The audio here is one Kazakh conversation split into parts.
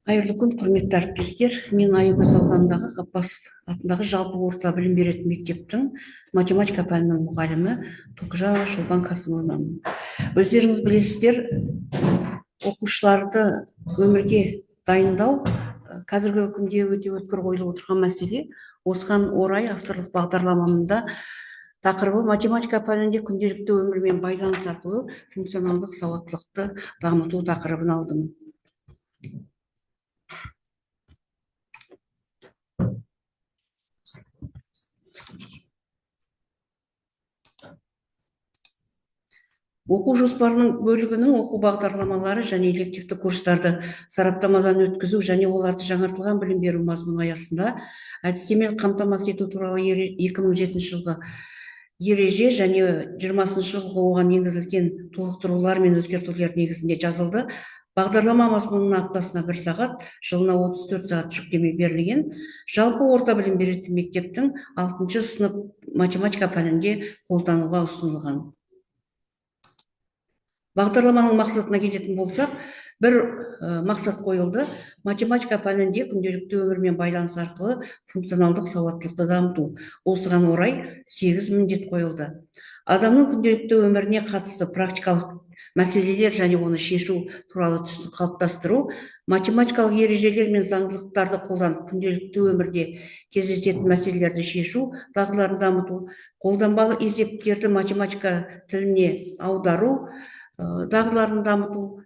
Қайырлы күн, құрметті әріптестер. Мен Аягөз ауданындағы Ғаппасов атындағы жалпы орта білім беретін мектептің математика пәнінің мұғалімі Тоқжан Шолпан Қасымовнамын. Өздеріңіз білесіздер, оқушыларды өмірге дайындау қазіргі күнде өте өткір қойылып отырған мәселе. Осыған орай авторлық бағдарламамда тақырыбы математика пәнінде күнделікті өмірмен байланыс арқылы функционалдық сауаттылықты дамыту тақырыбын алдым. Оқу жоспарының бөлігінің оқу бағдарламалары және элективті курстарды сараптамадан өткізу және оларды жаңартылған білім беру мазмұны аясында әдістемелік қамтамасыз ету туралы 2007 жылғы ереже және 20 жылғы оған енгізілген толықтырулар мен өзгертулер негізінде жазылды. Бағдарлама мазмұнына аптасына 1 сағат, жылына 34 сағат жүктеме берілген. Жалпы орта білім беретін мектептің 6 сынып математика пәнінде қолдануға ұсынылған. Бағдарламаның мақсатына келетін болсақ, бір мақсат қойылды: математика пәнінде күнделікті өмірмен байланыс арқылы функционалдық сауаттылықты дамыту. Осыған орай 8 міндет қойылды. Адамның күнделікті өміріне қатысты практикалық мәселелер және оны шешу туралы түсінік қалыптастыру, математикалық ережелер мен заңдылықтарды қолданып күнделікті өмірде кездесетін мәселелерді шешу дағдыларын дамыту, қолданбалы есептерді математика тіліне аудару дағдыларын дамыту,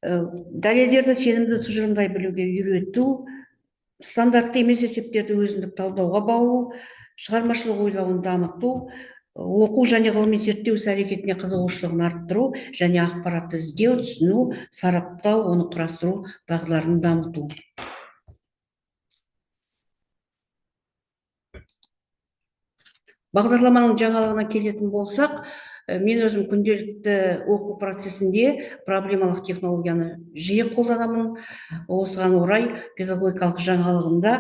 дәлелдерді сенімді тұжырымдай білуге үйрету, стандартты емес есептерді өзіндік талдауға баулу, шығармашылық ойлауын дамыту, оқу және ғылыми зерттеу іс-әрекетіне қызығушылығын арттыру және ақпаратты іздеу, түсіну, сараптау, оны құрастыру дағдыларын дамыту. Бағдарламаның жаңалығына келетін болсақ, мен өзім күнделікті оқу процесінде проблемалық технологияны жиі қолданамын. Осыған орай педагогикалық жаңалығымда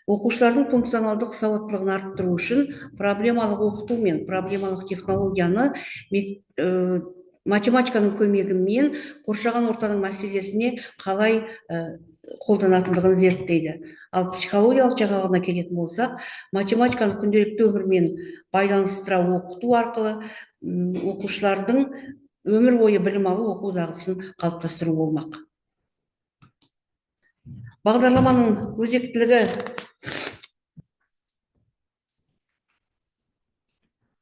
оқушылардың функционалдық сауаттылығын арттыру үшін проблемалық оқыту мен проблемалық технологияны математиканың көмегімен қоршаған ортаның мәселесіне қалай қолданатындығын зерттейді. Ал психологиялық жаңалығына келетін болсақ, математиканы күнделікті өмірмен байланыстыра оқыту арқылы оқушылардың өмір бойы білім алу оқу дағдысын қалыптастыру болмақ. Бағдарламаның өзектілігі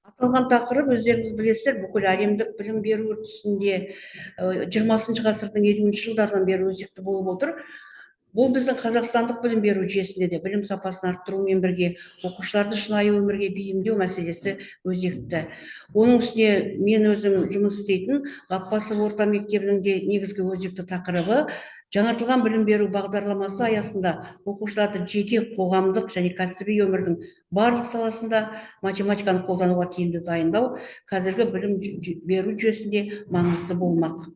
аталған тақырып, өздеріңіз білесіздер, бүкіл әлемдік білім беру үрдісінде 20 ғасырдың 50 жылдардан бері өзекті болып отыр. Бұл біздің қазақстандық білім беру жүйесінде де білім сапасын арттырумен бірге оқушыларды шынайы өмірге бейімдеу мәселесі өзекті. Оның үстіне мен өзім жұмыс істейтін Ғаппасов орта мектебінің де негізгі өзекті тақырыбы жаңартылған білім беру бағдарламасы аясында оқушыларды жеке, қоғамдық және кәсіби өмірдің барлық саласында математиканы қолдануға тиімді дайындау қазіргі білім беру жүйесінде маңызды болмақ.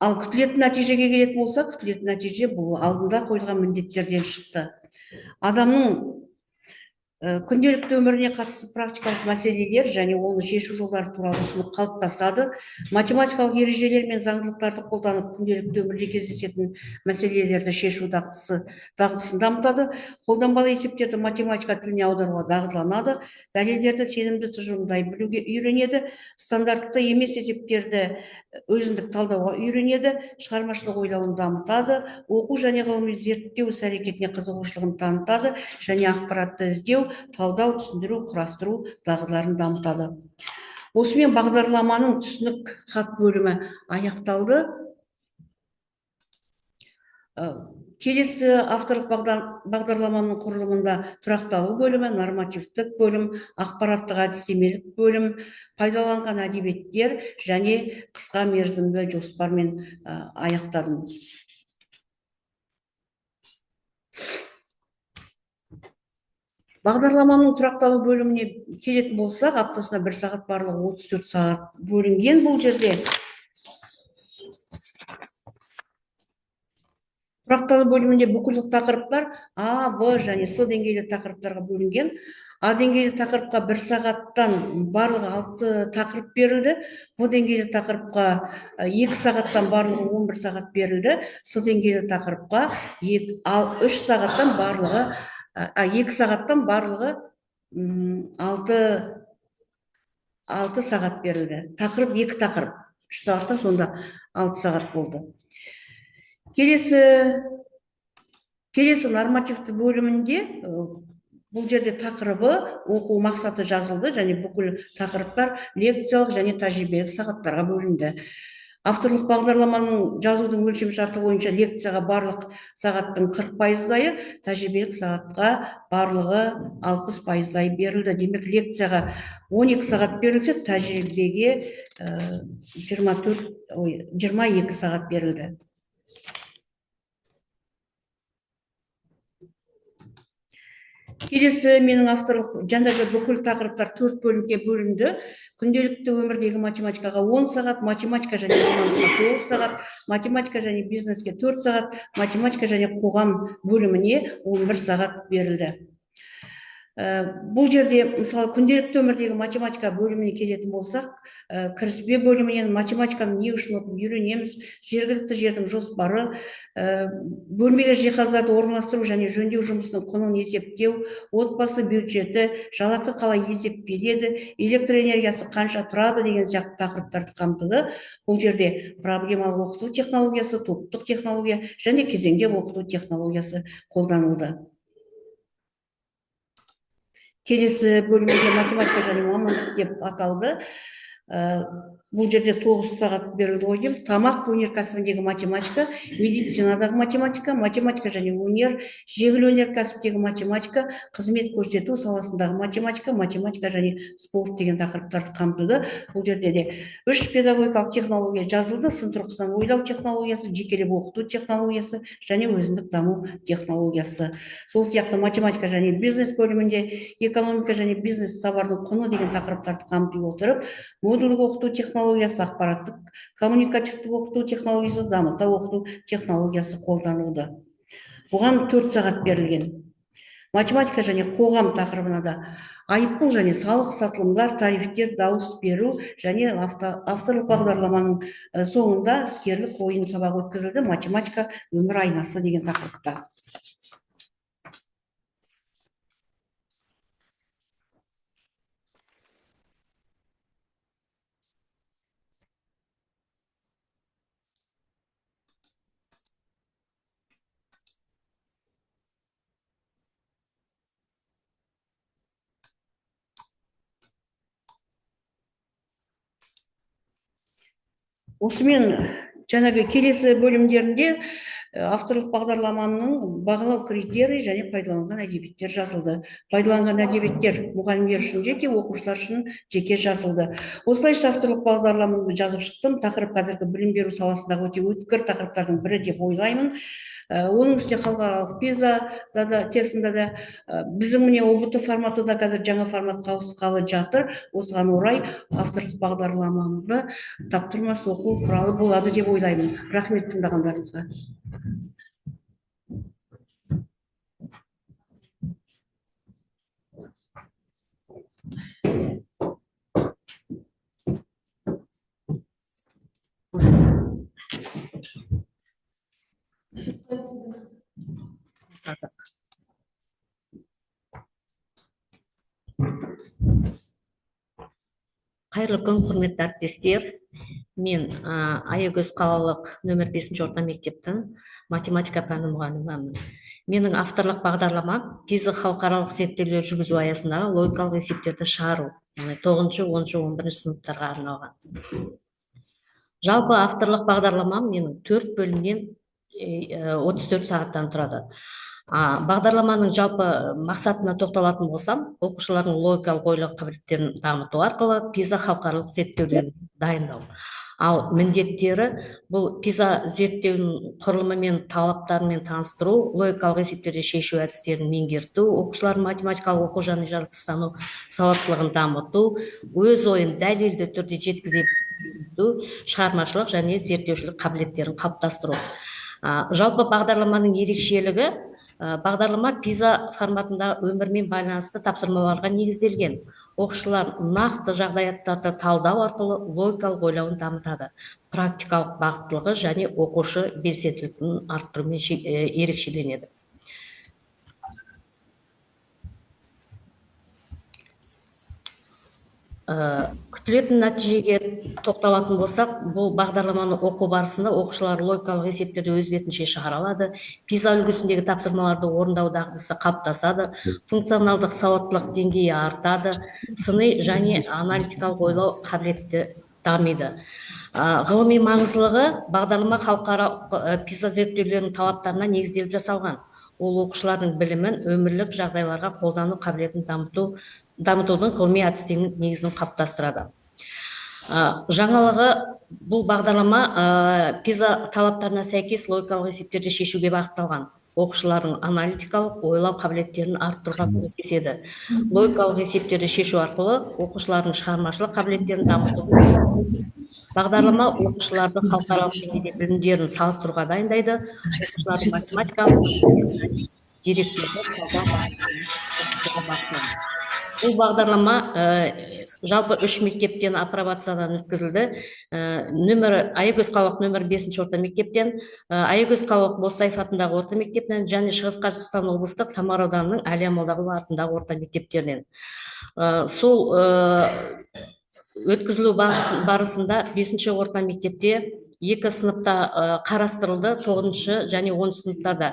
Ал күтілетін нәтижеге келетін болсақ, күтілетін нәтиже бұл алдында қойылған міндеттерден шықты. Адамның күнделікті өміріне қатысты практикалық мәселелер және оны шешу жолдары туралы түсінік қалыптасады. Математикалық ережелер мен заңдылықтарды қолданып күнделікті өмірде кездесетін мәселелерді шешу дағдысын дамытады. Қолданбалы есептерді математика тіліне аударуға дағдыланады. Дәлелдерді сенімді тұжырымдай білуге үйренеді. Стандартты емес есептерді өзіндік талдауға үйренеді. Шығармашылық ойлауын дамытады. Оқу және ғылыми зерттеу іс-әрекетіне қызығушылығын танытады және ақпаратты іздеу, талдау, түсіндіру, құрастыру дағдыларын дамытады. Осымен бағдарламаның түсінік хат бөлімі аяқталды. Келесі авторлық бағдарламаның құрылымында тұрақталу бөлімі, нормативтік бөлім, ақпараттық әдістемелік бөлім, пайдаланған әдебиеттер және қысқа мерзімді жоспармен аяқтадым. Бағдарламаның тұрақталу бөліміне келетін болсақ, аптасына 1 сағат барлығы 34 сағат бөлінген. Бұл жерде тұрақталу бөлімінде бүкіл тақырыптар А, В және С деңгейлі тақырыптарға бөлінген. А деңгейлі тақырыпқа 1 сағаттан барлығы 6 тақырып берілді. В деңгейлі тақырыпқа 2 сағаттан барлығы 11 сағат берілді. С деңгейлі тақырыпқа 3 сағаттан барлығы 2 сағаттан барлығы 6 сағат берілді. Тақырып 2 тақырып. 3 сағаттан сонда 6 сағат болды. Келесі нормативті бөлімінде бұл жерде тақырыбы, оқу мақсаты жазылды және бүкіл тақырыптар лекциялық және тәжірибелік сағаттарға бөлінді. Авторлық бағдарламаның жазудың өлшем шарты бойынша лекцияға барлық сағаттың 40%-ы, тәжірибелік сағатқа барлығы 60%-ы берілді. Демек, лекцияға 12 сағат берілсе, тәжірибеге 22 сағат берілді. Келесі менің авторлық жаңағы бүкіл тақырыптар 4 бөлімге бөлінді. Күнделікті өмірдегі математикаға 10 сағат, математика және мамандыққа 9 сағат, математика және бизнеске 4 сағат, математика және қоғам бөліміне 11 сағат берілді. Бұл жерде, мысалы, күнделікті өмірдегі математика бөліміне келетін болсақ, кіріспе бөлімінен математиканы не үшін оқып үйренеміз, жергілікті жердің жоспары, бөлмеге жиһаздарды орналастыру және жөндеу жұмысының құнын есептеу, отбасы бюджеті, жалақы қалай есептеледі, электр энергиясы қанша тұрады деген сияқты тақырыптарды қамтыды. Бұл жерде проблемалық оқыту технологиясы, топтық технология және кезеңдеп оқыту технологиясы қолданылды. Келесі бөлімде математика және мамандық деп аталды. Бұл жерде 9 сағат берілді ғой деймін. Тамақ өнеркәсібіндегі математика, медицинадағы математика, математика және өнер, жеңіл өнеркәсіптегі математика, қызмет көрсету саласындағы математика, математика және спорт деген тақырыптарды қамтыды. Бұл жерде де 3 педагогикалық технология жазылды: сын тұрғысынан ойлау технологиясы, жекелеп оқыту технологиясы және өзіндік даму технологиясы. Сол сияқты математика және бизнес бөлімінде экономика және бизнес товардың құны деген тақырыптарды қамти отырып, модульдік оқыту технологиясы, ақпараттық коммуникативтік оқыту технологиясы, дамыта оқыту технологиясы қолданылды. Бұған 4 сағат берілген. Математика және қоғам тақырыбына да айыппұл және салық сатылымдар, тарифтер, дауыс беру және авторлық бағдарламаның соңында іскерлік ойын сабағы өткізілді. Математика өмір айнасы деген тақырыпта. Осымен жаңағы келесі бөлімдерінде авторлық бағдарламаның бағалау критерий және пайдаланған әдебиеттер жазылды. Пайдаланған әдебиеттер мұғалімдер үшін жеке, оқушылар үшін жеке жазылды. Осылайша авторлық бағдарламаны жазып шықтым. Тақырып қазіргі білім беру саласындағы өте өткір тақырыптардың бірі деп ойлаймын. Оның үстіне халықаралық PISA тестінде де біздің міне ОБТ форматы да қазір жаңа форматқа ауысқалы жатыр. Осыған орай авторлық бағдарламаны таптырмас оқу құралы болады деп ойлаймын. Рахмет тыңдағандарыңызға. Қайырлы күн, құрметті әріптестер. Мен Аягөз қалалық нөмір 5 орта мектептің математика пәні мұғалімімін. Менің авторлық бағдарламам PISA халықаралық зерттеулер жүргізу аясындағы логикалық есептерді шығару. яғни 9-шы, 10-шы, 11-ші сыныптарға арналған. Жалпы авторлық бағдарламам менің 4 бөлімнен 34 сағаттан тұрады. Бағдарламаның жалпы мақсатына тоқталатын болсам, оқушылардың логикалық ойлау қабілеттерін дамыту арқылы PISA халықаралық зерттеулерін дайындау. Ал міндеттері бұл PISA зерттеуінің құрылымы мен талаптарымен таныстыру, логикалық есептерді шешу әдістерін меңгерту, оқушылардың математикалық оқу және жаратылыстану сауаттылығын дамыту, өз ойын дәлелді түрде жеткізе білу, шығармашылық және зерттеушілік қабілеттерін қалыптастыру. Жалпы бағдарламаның ерекшелігі, бағдарлама PISA форматында өмірмен байланысты тапсырмаларға негізделген. Оқушылар нақты жағдаяттарды талдау арқылы логикалық ойлауын дамытады. Практикалық бағыттылығы және оқушы белсенділігін арттырумен ерекшеленеді. Күтілетін нәтижеге тоқталатын болсақ, бұл бағдарламаны оқу барысында оқушылар логикалық есептерді өз бетінше шығара алады, PISA үлгісіндегі тапсырмаларды орындау дағдысы қалыптасады, функционалдық сауаттылық деңгейі артады, сыни және аналитикалық ойлау қабілеті дамиды. Ғылыми маңыздылығы, бағдарлама халықаралық PISA зерттеулерінің талаптарына негізделіп жасалған. Ол оқушылардың білімін өмірлік жағдайларға қолдану қабілетін дамытудың ғылыми әдістерінің негізін қалыптастырады. Жаңалығы, бұл бағдарлама PISA талаптарына сәйкес логикалық есептерді шешуге бағытталған. Оқушылардың аналитикалық ойлау қабілеттерін арттыруға көмектеседі. Логикалық есептерді шешу арқылы оқушылардың шығармашылық қабілеттерін дамытуға. Бағдарлама оқушыларды халықаралық деңгейде білімдерін салыстыруға дайындайды. Оқушылардың математикалық деректерді Бұл бағдарлама жалпы 3 мектептен апробациядан өткізілді. Аягөз қалалық нөмір 5-ші орта мектептен, Аягөз қалалық Бостаев атындағы орта мектептен және Шығыс Қазақстан облыстық Самар ауданының Әлия Молдағұлова атындағы орта мектептерінен. Сол өткізілу барысында 5-ші орта мектепте 2 сыныпта қарастырылды, 9-шы және 10-шы сыныптарда.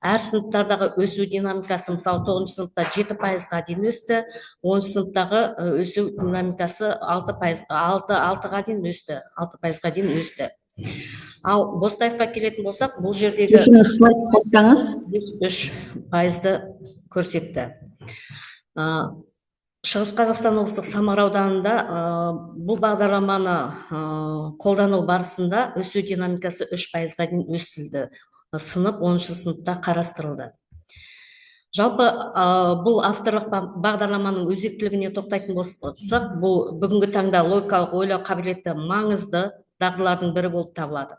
Әр сыныптардағы өсу динамикасы, мысалы 9-шы сыныпта 7%-ға дейін өсті, 10-шы сыныптағы өсу динамикасы 6%-ға дейін өсті, 6%-ға дейін өсті. Ал Бостаевқа келетін болсақ, бұл жердегі слайд қоссаңыз 3%-ды көрсетті. Шығыс Қазақстан облыстық Самар ауданында бұл бағдарламаны қолдану барысында өсу динамикасы 3%-ға дейін өсілді. Сынып 10-шы сыныпта қарастырылды. Жалпы бұл авторлық бағдарламаның өзектілігіне тоқтайтын болсақ, бұл бүгінгі таңда логикалық ойлау қабілеті маңызды дағдылардың бірі болып табылады.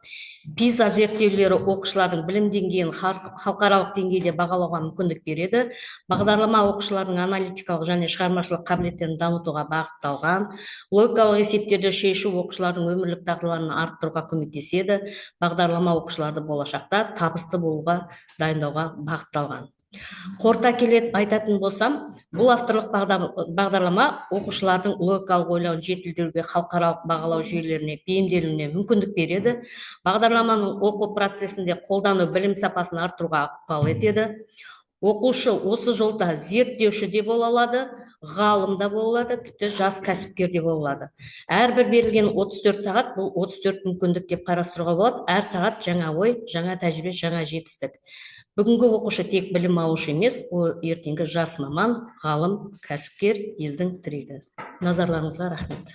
PISA зерттеулері оқушылардың білім деңгейін халықаралық деңгейде бағалауға мүмкіндік береді. Бағдарлама оқушылардың аналитикалық және шығармашылық қабілеттерін дамытуға бағытталған. Логикалық есептерді шешу оқушылардың өмірлік дағдыларын арттыруға көмектеседі. Бағдарлама оқушыларды болашақта табысты болуға дайындауға бағытталған. Қорыта келіп айтатын болсам, бұл авторлық бағдарлама оқушылардың логикалық ойлауын жетілдіруге, халықаралық бағалау жүйелеріне бейімделуіне мүмкіндік береді. Бағдарламаның оқу процесінде қолдану білім сапасын арттыруға ықпал етеді. Оқушы осы жолда зерттеуші де бола алады, ғалым да бола алады, тіпті жас кәсіпкер де бола алады. Әрбір берілген 34 сағат бұл 34 мүмкіндік деп қарастыруға болады. Әр сағат жаңа ой, жаңа тәжірибе, жаңа жетістік. Бүгінгі оқушы тек білім алушы емес, ол ертеңгі жас маман, ғалым, кәсіпкер, елдің тірегі. Назарларыңызға рахмет.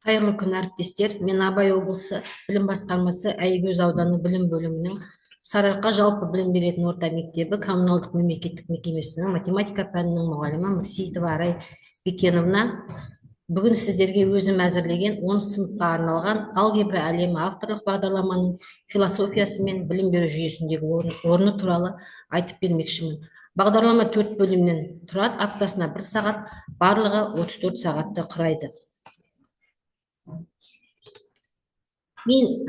Қайырлы күн, әріптестер. Мен Абай облысы білім басқармасы Аягөз ауданы білім бөлімінің Сарыарқа жалпы білім беретін орта мектебі коммуналдық мемлекеттік мекемесінің математика пәнінің мұғалімі Мырсейітова Арай Бекеновна бүгін сіздерге өзім әзірлеген 10 сыныпқа арналған алгебра әлемі авторлық бағдарламаның философиясы мен білім беру жүйесіндегі орны туралы айтып бермекшімін. Бағдарлама 4 бөлімнен тұрады, аптасына 1 сағат, барлығы 34 сағатты құрайды. Мен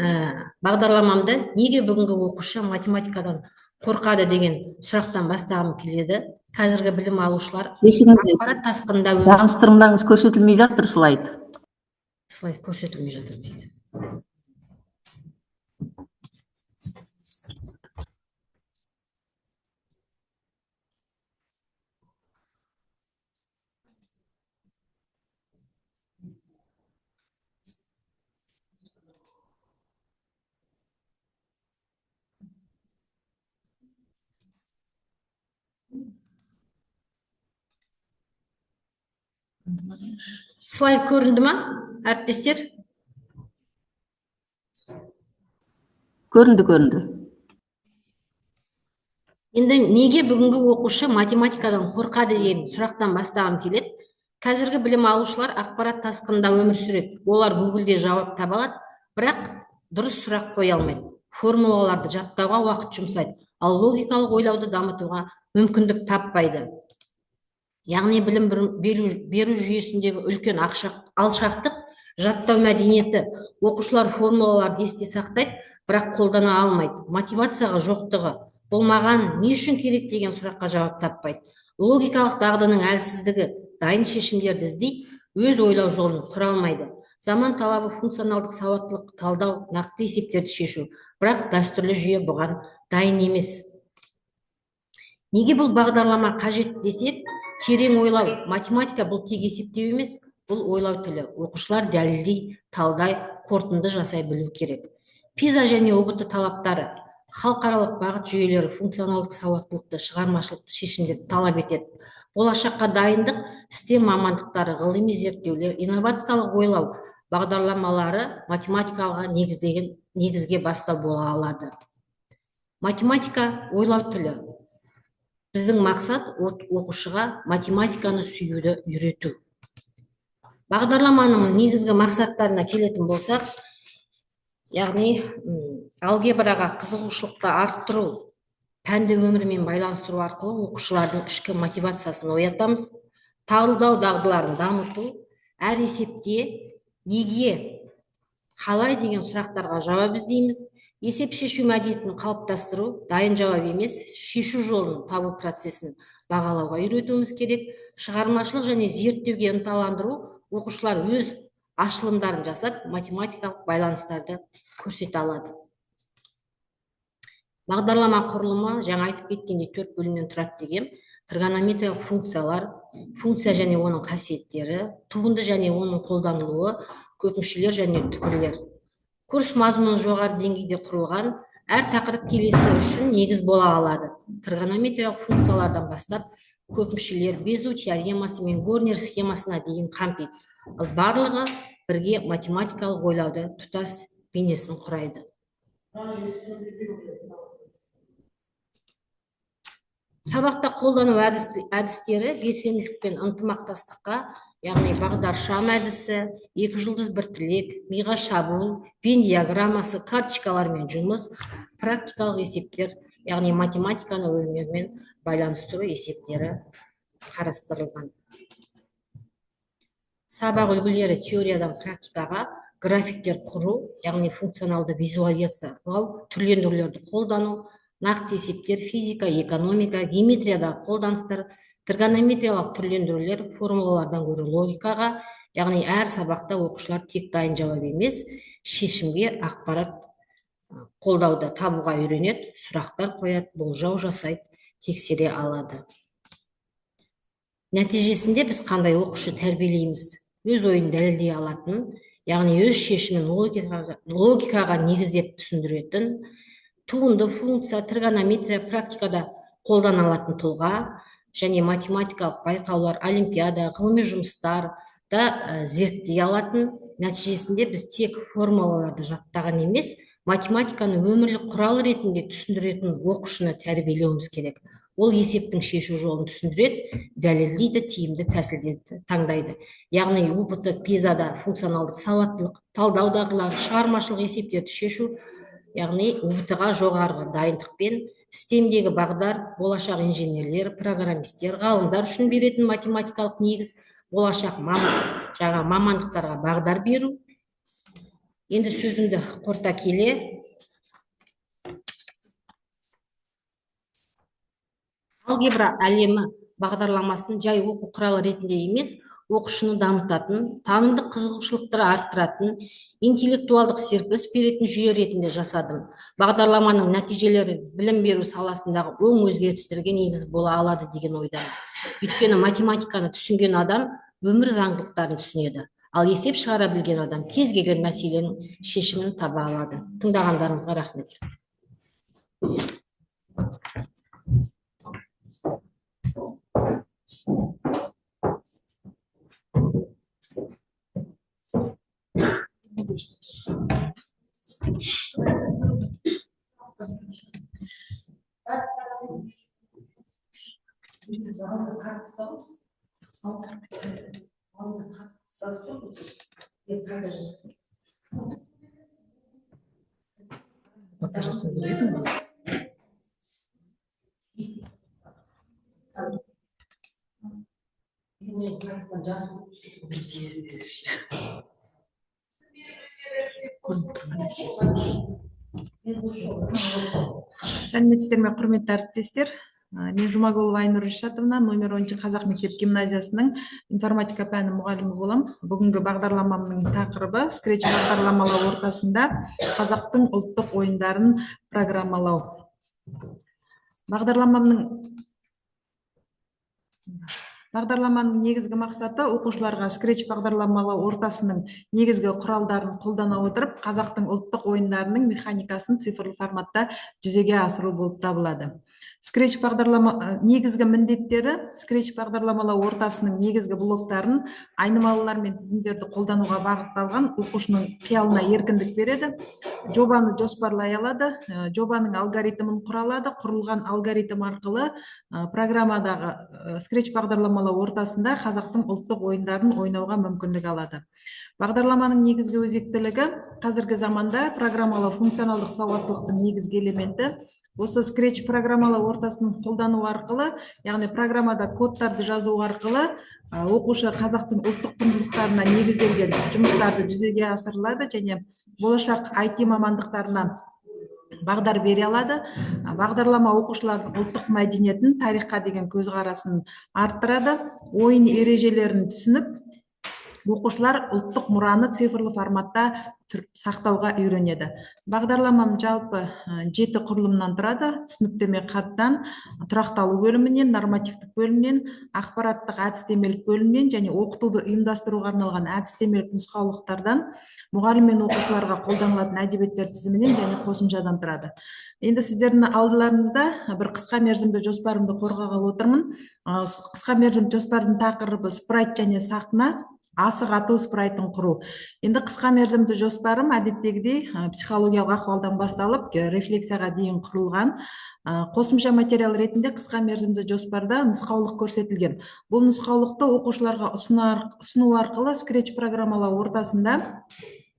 бағдарламамды неге бүгінгі оқушы математикадан қорқады деген сұрақтан бастағым келеді. Қазіргі білім алушылар Кешіріңіз, ақпарат тасқынында таныстырымдарыңыз көрсетілмей жатыр слайд. слайд көрсетілмей жатыр дейді. Слайд көрінді ма, әріптестер? Көрінді. Енді неге бүгінгі оқушы математикадан қорқады деген сұрақтан бастағым келеді. Қазіргі білім алушылар ақпарат тасқынында өмір сүреді. Олар Google-де жауап таба алады, бірақ дұрыс сұрақ қоя алмайды. Формулаларды жаттауға уақыт жұмсайды, ал логикалық ойлауды дамытуға мүмкіндік таппайды. Яғни білім беру жүйесіндегі үлкен алшақтық, жаттау мәдениеті. Оқушылар формулаларды есте сақтайды, бірақ қолдана алмайды. Мотивацияға жоқтығы, бұл маған не үшін керек деген сұраққа жауап таппайды. Логикалық дағдының әлсіздігі, дайын шешімдерді іздейді, өз ойлау жолын құра алмайды. Заман талабы функционалдық сауаттылық, талдау, нақты есептерді шешу, бірақ дәстүрлі жүйе бұған дайын емес. Неге бұл бағдарлама қажет десек, терең ойлау, математика бұл тек есептеу емес, бұл ойлау тілі. Оқушылар дәлелдей, талдай, қорытынды жасай білу керек. PISA және ОБТ талаптары, халықаралық бағыт жүйелері функционалдық сауаттылықты, шығармашылықты шешімдерді талап етеді. Болашаққа дайындық, STEM мамандықтары, ғылыми зерттеулер, инновациялық ойлау бағдарламалары математикаға негізге бастау бола алады. Математика ойлау тілі. Біздің мақсат оқушыға математиканы сүюді үйрету. Бағдарламаның негізгі мақсаттарына келетін болсақ, яғни алгебраға қызығушылықты арттыру, пәнді өмірмен байланыстыру арқылы оқушылардың ішкі мотивациясын оятамыз, талдау дағдыларын дамыту, әр есепте неге, қалай деген сұрақтарға жауап іздейміз, есеп шешу мәдениетін қалыптастыру, дайын жауап емес, шешу жолын табу процесін бағалауға үйретуіміз керек. Шығармашылық және зерттеуге ынталандыру, оқушылар өз ашылымдарын жасап, математикалық байланыстарды көрсете алады. Бағдарлама құрылымы, жаңа айтып кеткендей 4 бөлімнен тұрады деген, тригонометриялық функциялар, функция және оның қасиеттері, туынды және оның қолданылуы, көпмүшелер және түбірлер. Курс мазмұны жоғары деңгейде құрылған, әр тақырып келесі үшін негіз бола алады. Тригонометриялық функциялардан бастап, көпмүшелер, безу теоремасы мен Горнер схемасына дейін қамтиды. Ал барлығы бірге математикалық ойлауды тұтас бейнесін құрайды. Сабақта қолдану әдістері белсенділік пен ынтымақтастыққа, яғни бағдаршам әдісі, 2 жұлдыз 1 тілек, миға шабуыл, Вен диаграммасы, карточкалармен жұмыс, практикалық есептер, яғни математиканы өмірмен байланыстыру есептері қарастырылған. Сабақ үлгілері теориядан практикаға, графиктер құру, яғни функционалды визуализациялау, түрлендірулерді қолдану, нақты есептер, физика, экономика, геометриядағы қолданыстар, тригонометриялық түрлендірулер, формулалардан гөрі логикаға, яғни әр сабақта оқушылар тек дайын жауап емес, шешімге ақпарат қолдауды табуға үйренеді, сұрақтар қояды, болжау жасайды, тексере алады. Нәтижесінде біз қандай оқушы тәрбиелейміз? Өз ойын дәлелдей алатын, яғни өз шешімін логикаға негіздеп түсіндіретін, туынды функция, тригонометрия практикада қолдана алатын тұлға, және математикалық байқаулар, олимпиада, ғылыми жұмыстар да зерттей алатын. Нәтижесінде біз тек формулаларды жаттаған емес, математиканы өмірлік құрал ретінде түсіндіретін оқушыны тәрбиелеуіміз керек. Ол есептің шешу жолын түсіндіреді, дәлелдейді, тиімді тәсілдерді таңдайды. Яғни ОБТ, PISA-да функционалдық сауаттылық, талдау дағдылары, шығармашылық есептерді шешу, яғни ОБТ-ға жоғарғы дайындықпен, STEM-дегі бағдар, болашақ инженерлер, программистер, ғалымдар үшін беретін математикалық негіз, болашақ мамандықтарға бағдар беру. Енді сөзімді қорыта келе, алгебра әлемі бағдарламасын жай оқу құралы ретінде емес, оқушыны дамытатын, танымдық қызығушылықтарды арттыратын, интеллектуалдық серпіліс беретін жүйе ретінде жасадым. Бағдарламаның нәтижелері білім беру саласындағы оң өзгерістерге негіз бола алады деген ойдамын. Өйткені математиканы түсінген адам өмір заңдылықтарын түсінеді, ал есеп шығара білген адам кез келген мәселенің шешімін таба алады. Тыңдағандарыңызға рахмет. Сәлеметсіздер ме, құрметті әріптестер. Мен Жұмагулова Айнұр Ришатовна, номер 10 Қазақ мектеп гимназиясының информатика пәні мұғалімі болам. Бүгінгі бағдарламамның тақырыбы скретч бағдарламалау ортасында қазақтың ұлттық ойындарын программалау. Бағдарламаның негізгі мақсаты оқушыларға скретч бағдарламалау ортасының негізгі құралдарын қолдана отырып, қазақтың ұлттық ойындарының механикасын цифрлы форматта жүзеге асыру болып табылады. Скретч негізгі міндеттері скретч бағдарламалау ортасының негізгі блоктарын, айнымалылар мен тізімдерді қолдануға бағытталған, оқушының қиялына еркіндік береді, жобаны жоспарлай алады, жобаның алгоритмін құралады, құрылған алгоритм арқылы программадағы скретч бағдарламалау ортасында қазақтың ұлттық ойындарын ойнауға мүмкіндік алады. Бағдарламаның негізгі өзектілігі қазіргі заманда программалау функционалдық сауаттылықтың негізгі элементі. Осы скретч программалау ортасын қолдану арқылы, яғни программада кодтарды жазу арқылы оқушы қазақтың ұлттық құндылықтарына негізделген жұмыстарды жүзеге асырылады және болашақ IT мамандықтарына бағдар бере алады. Бағдарлама оқушылардың ұлттық мәдениетін, тарихқа деген көзқарасын арттырады, ойын ережелерін түсініп, оқушылар ұлттық мұраны цифрлы форматта сақтауға үйренеді. Бағдарламам жалпы 7 құрылымнан тұрады: түсініктеме қаттан, тұрақталу бөлімінен, нормативтік бөлімнен, ақпараттық әдістемелік бөлімнен және оқытуды ұйымдастыруға арналған әдістемелік нұсқаулықтардан, мұғалім мен оқушыларға қолданылатын әдебиеттер тізімінен және қосымшадан тұрады. Енді сіздердің алдыларыңызда бір қысқа мерзімді жоспарымды қорғағалы отырмын. Қысқа мерзімді жоспардың тақырыбы спрайт және сақина, асық ату спрайтын құру. Енді қысқа мерзімді жоспарым әдеттегідей психологиялық ахуалдан басталып, рефлексияға дейін құрылған. Қосымша материал ретінде қысқа мерзімді жоспарда нұсқаулық көрсетілген. Бұл нұсқаулықты оқушыларға ұсыну арқылы скретч программалау ортасында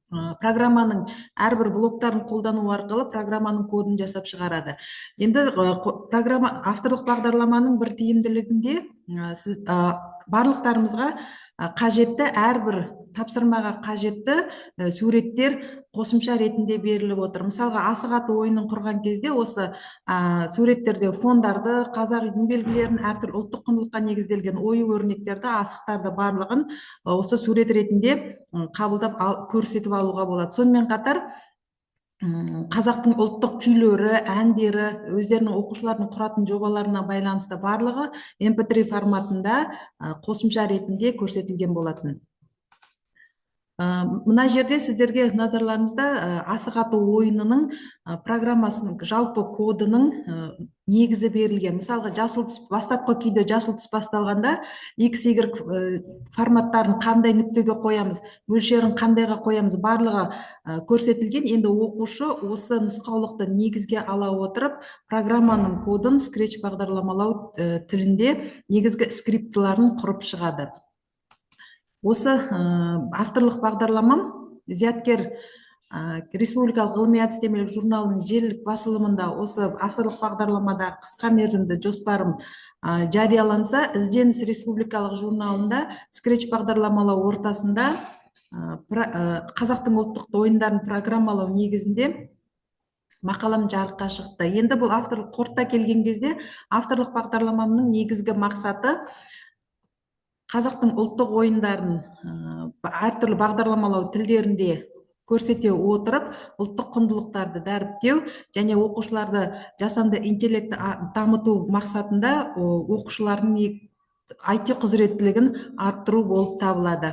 программаның әрбір блоктарын қолдану арқылы программаның кодын жасап шығарады. Енді авторлық бағдарламаның бір тиімділігінде барлықтарымызға қажетті әрбір тапсырмаға қажетті суреттер қосымша ретінде беріліп отыр. Мысалға, асық ату ойынын құрған кезде осы суреттерде фондарды, қазақ үйдің белгілерін, әртүрлі ұлттық құндылыққа негізделген ою өрнектерді, асықтарды барлығын осы сурет ретінде қабылдап көрсетіп алуға болады. Сонымен қатар қазақтың ұлттық күйлері, әндері, өздерінің оқушылардың құратын жобаларына байланысты барлығы MP3 форматында қосымша ретінде көрсетілген болатын. Мына жерде сіздерге назарларыңызда асық ату ойынының программасының жалпы кодының негізі берілген. Мысалға, бастапқы күйде жасыл түс басталғанда X, Y форматтарын қандай нүктеге қоямыз, мөлшерін қандайға қоямыз, барлығы көрсетілген. Енді оқушы осы нұсқаулықты негізге ала отырып, программаның кодын скретч бағдарламалау тілінде негізгі скриптыларын құрып шығады. Осы авторлық бағдарламам Зияткер Республикалық ғылыми әдістемелік журналының желілік басылымында осы авторлық бағдарламада қысқа мерзімді жоспарым жарияланса, Ізденіс Республикалық журналында скретч бағдарламалау ортасында қазақтың ұлттық ойындарын программалау негізінде мақалам жарыққа шықты. Енді бұл авторлық қорыта келген кезде авторлық бағдарламамның негізгі мақсаты қазақтың ұлттық ойындарын әртүрлі бағдарламалау тілдерінде көрсете отырып, ұлттық құндылықтарды дәріптеу және оқушыларды жасанды интеллектті дамыту мақсатында оқушылардың IT құзыреттілігін арттыру болып табылады.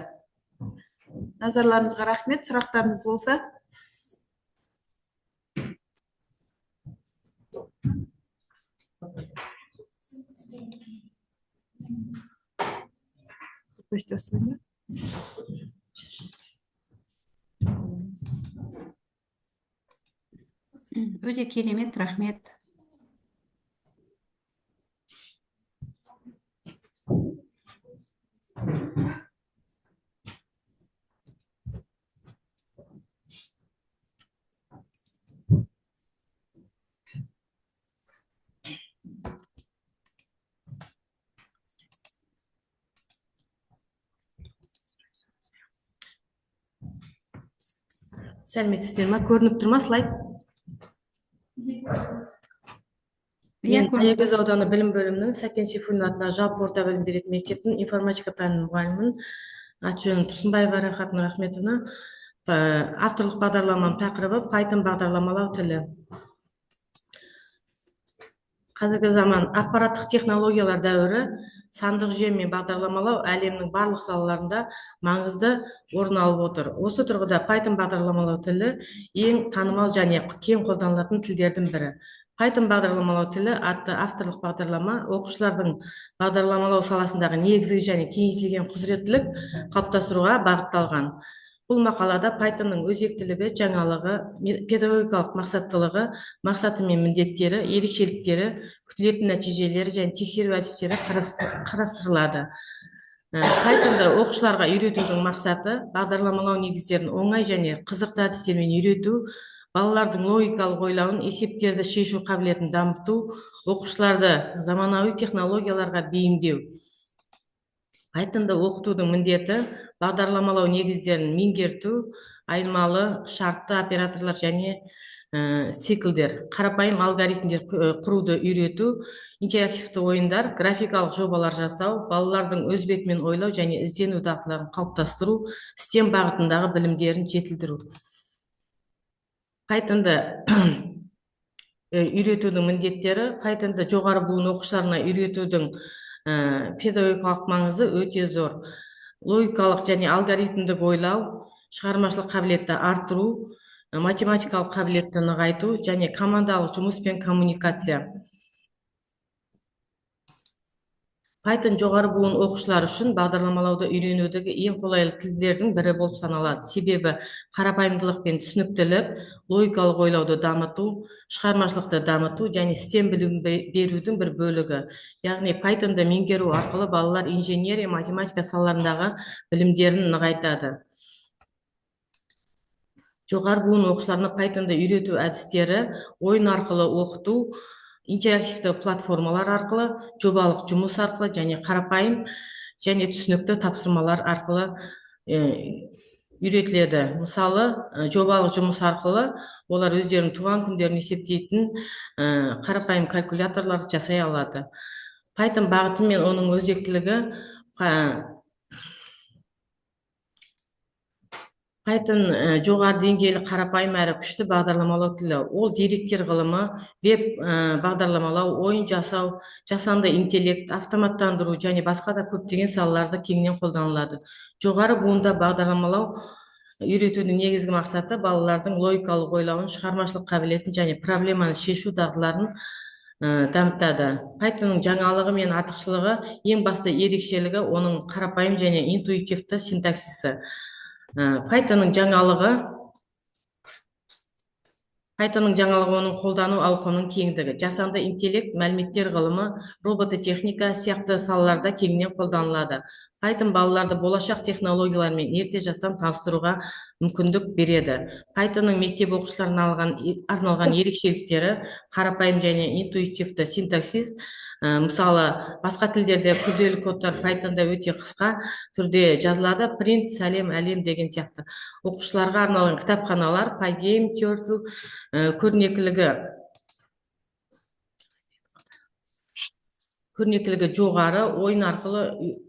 Назарларыңызға рахмет. Сұрақтарыңыз болса? Өте керемет, рахмет. Сәлеметсіздер ма? Көрініп тұр ма слайд? Мен Аягөз ауданы білім бөлімінің Сәкен Сейфуллин атындағы жалпы орта білім беретін мектептің информатика пәнінің мұғалімімін. Аты-жөнім Тұрсынбаева Рахат Нұрахметовна. Авторлық бағдарламам тақырыбы Python бағдарламалау тілі. Қазіргі заман ақпараттық технологиялар дәуірі, сандық жүйемен бағдарламалау әлемнің барлық салаларында маңызды орын алып отыр. Осы тұрғыда Python бағдарламалау тілі ең танымал және кең қолданылатын тілдердің бірі. Python бағдарламалау тілі атты авторлық бағдарлама оқушылардың бағдарламалау саласындағы негізгі және кеңейтілген құзыреттілік қалыптастыруға бағытталған. Бұл мақалада Pythonның өзектілігі, жаңалығы, педагогикалық мақсаттылығы, мақсаты мен міндеттері, ерекшеліктері, күтілетін нәтижелері және тексеру әдістері қарастырылады. Pythonды оқушыларға үйретудің мақсаты бағдарламалау негіздерін оңай және қызықты әдістермен үйрету, балалардың логикалық ойлауын, есептерді шешу қабілетін дамыту, оқушыларды заманауи технологияларға бейімдеу. Pythonды оқытудың міндеті бағдарламалау негіздерін меңгерту, айнымалы, шартты операторлар және циклдер, қарапайым алгоритмдер құруды үйрету, интерактивті ойындар, графикалық жобалар жасау, балалардың өз бетімен ойлау және іздену дағдыларын қалыптастыру, STEM бағытындағы білімдерін жетілдіру. Pythonды үйретудің міндеттері, Pythonды жоғары буын оқушыларына үйретудің педагогикалық маңызы өте зор. Логикалық және алгоритмдік ойлау, шығармашылық қабілетті арттыру, математикалық қабілетті нығайту және командалық жұмыс пен коммуникация. Python жоғары буын оқушылар үшін бағдарламалауды үйренудегі ең қолайлы тілдердің бірі болып саналады. Себебі қарапайымдылық пен түсініктілік, логикалық ойлауды дамыту, шығармашылықты дамыту және STEM білім берудің бір бөлігі. Яғни Pythonды меңгеру арқылы балалар инженерия, математика салаларындағы білімдерін нығайтады. Жоғары буын оқушыларына Pythonды үйрету әдістері ойын арқылы оқыту, интерактивті платформалар арқылы, жобалық жұмыс арқылы және қарапайым және түсінікті тапсырмалар арқылы үйретіледі. Мысалы, жобалық жұмыс арқылы олар өздерінің туған күндерін есептейтін қарапайым калькуляторлар жасай алады. Python бағыты мен оның өзектілігі Python жоғары деңгейлі қарапайым әрі күшті бағдарламалау тілі. Ол деректер ғылымы, веб бағдарламалау, ойын жасау, жасанды интеллект, автоматтандыру және басқа да көптеген салаларда кеңінен қолданылады. Жоғары буында бағдарламалау үйретудің негізгі мақсаты балалардың логикалық ойлауын, шығармашылық қабілетін және проблеманы шешу дағдыларын дамытады. Pythonның жаңалығы мен артықшылығы, ең басты ерекшелігі оның қарапайым және интуитивті синтаксисі. Pythonның жаңалығы оның қолдану ауқымының кеңдігі. Жасанды интеллект, мәліметтер ғылымы, робототехника сияқты салаларда кеңінен қолданылады. Python балаларды болашақ технологиялармен ерте жастан таныстыруға мүмкіндік береді. Pythonның мектеп оқушыларына арналған ерекшеліктері қарапайым және интуитивті синтаксис, Мысалы, басқа тілдерде күрделі кодтар Pythonда өте қысқа түрде жазылады. Print, сәлем, әлем деген сияқты. Оқушыларға арналған кітапханалар, Pygame, Turtle, көрнекілігі жоғары, ойын арқылы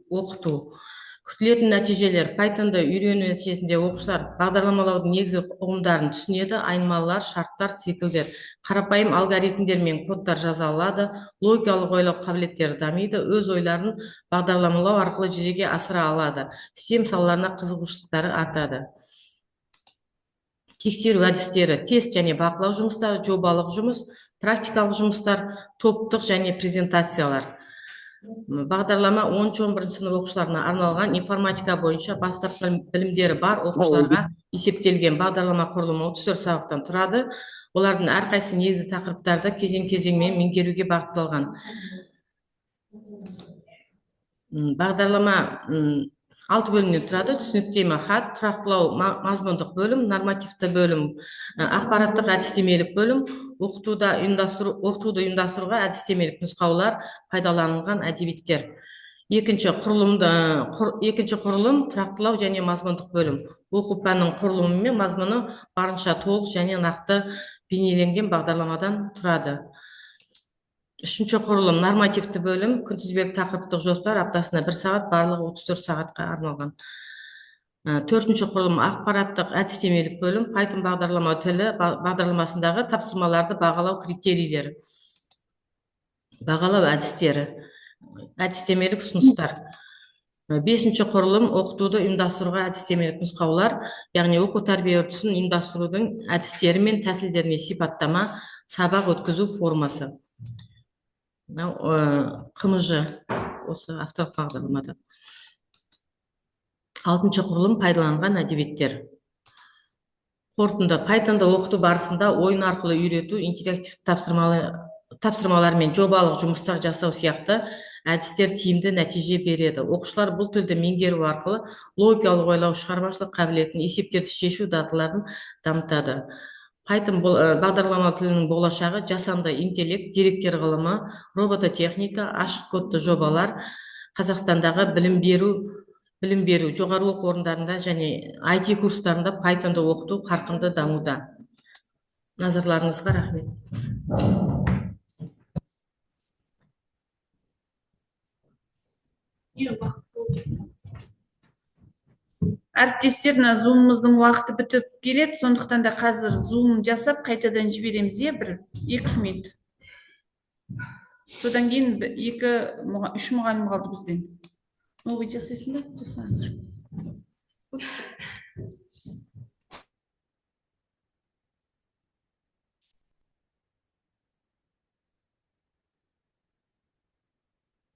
оқыту. Күтілетін нәтижелер: Pythonды үйрену нәтижесінде оқушылар бағдарламалаудың негізгі ұғымдарын түсінеді, айнымалылар, шарттар, циклдер, қарапайым алгоритмдер мен кодтар жаза алады, логикалық ойлау қабілеттері дамиды, өз ойларын бағдарламалау арқылы жүзеге асыра алады, систем салаларына қызығушылықтары артады. Тексеру әдістері: тест және бақылау жұмыстары, жобалық жұмыс, практикалық жұмыстар, топтық және презентациялар. Бағдарлама 10-11 сынып оқушыларына арналған информатика бойынша бастапқы білімдері бар оқушыларға есептелген. Бағдарлама құрылымы 34 сабақтан тұрады. Олардың әрқайсысы негізгі тақырыптарды кезең-кезеңмен меңгеруге бағытталған. Бағдарлама 6 бөлімнен тұрады: түсініктеме, хат, тұрақтылау, мазмұндық бөлім, нормативті бөлім, ақпараттық әдістемелік бөлім, оқытуды ұйымдастыруға әдістемелік нұсқаулар, пайдаланылған әдебиеттер. Екінші құрылым тұрақтылау және мазмұндық бөлім. Оқу пәннің құрылымы мен мазмұны барынша толық және нақты бейнеленген бағдарламадан тұрады. Үшінші құрылым нормативті бөлім, күнтізбелік тақырыптық жоспар, аптасына 1 сағат, барлығы 34 сағатқа арналған. Төртінші құрылым ақпараттық әдістемелік бөлім, Python бағдарлама тілі бағдарламасындағы тапсырмаларды бағалау критерийлері, бағалау әдістері, әдістемелік ұсыныстар. Бесінші құрылым оқытуды ұйымдастыруға әдістемелік нұсқаулар, яғни оқу тәрбие үрдісін ұйымдастырудың әдістері мен тәсілдеріне сипаттама, сабақ өткізу формасы. КМЖ осы авторлық бағдарламада. Алтыншы құрылым пайдаланған әдебиеттер. Қорытынды: Pythonды оқыту барысында ойын арқылы үйрету, интерактивті тапсырмалар мен жобалық жұмыстар жасау сияқты әдістер тиімді нәтиже береді. Оқушылар бұл тілді меңгеру арқылы логикалық ойлау, шығармашылық қабілетін, есептерді шешу дағдыларын дамытады. Python бағдарлама тілінің болашағы жасанды интеллект, деректер ғылымы, робототехника, ашық кодты жобалар, Қазақстандағы білім беру жоғары оқу орындарында және IT курстарында Pythonды оқыту қарқынды дамуда. Назарларыңызға рахмет. Әріптестер, зумымыздың уақыты бітіп келеді, сондықтан да қазір зум жасап қайтадан жібереміз, бір 2-3 минут. Содан кейін 2-3 мұғалім қалды бізден. Новый жасайсың ба? Жасаңыздар.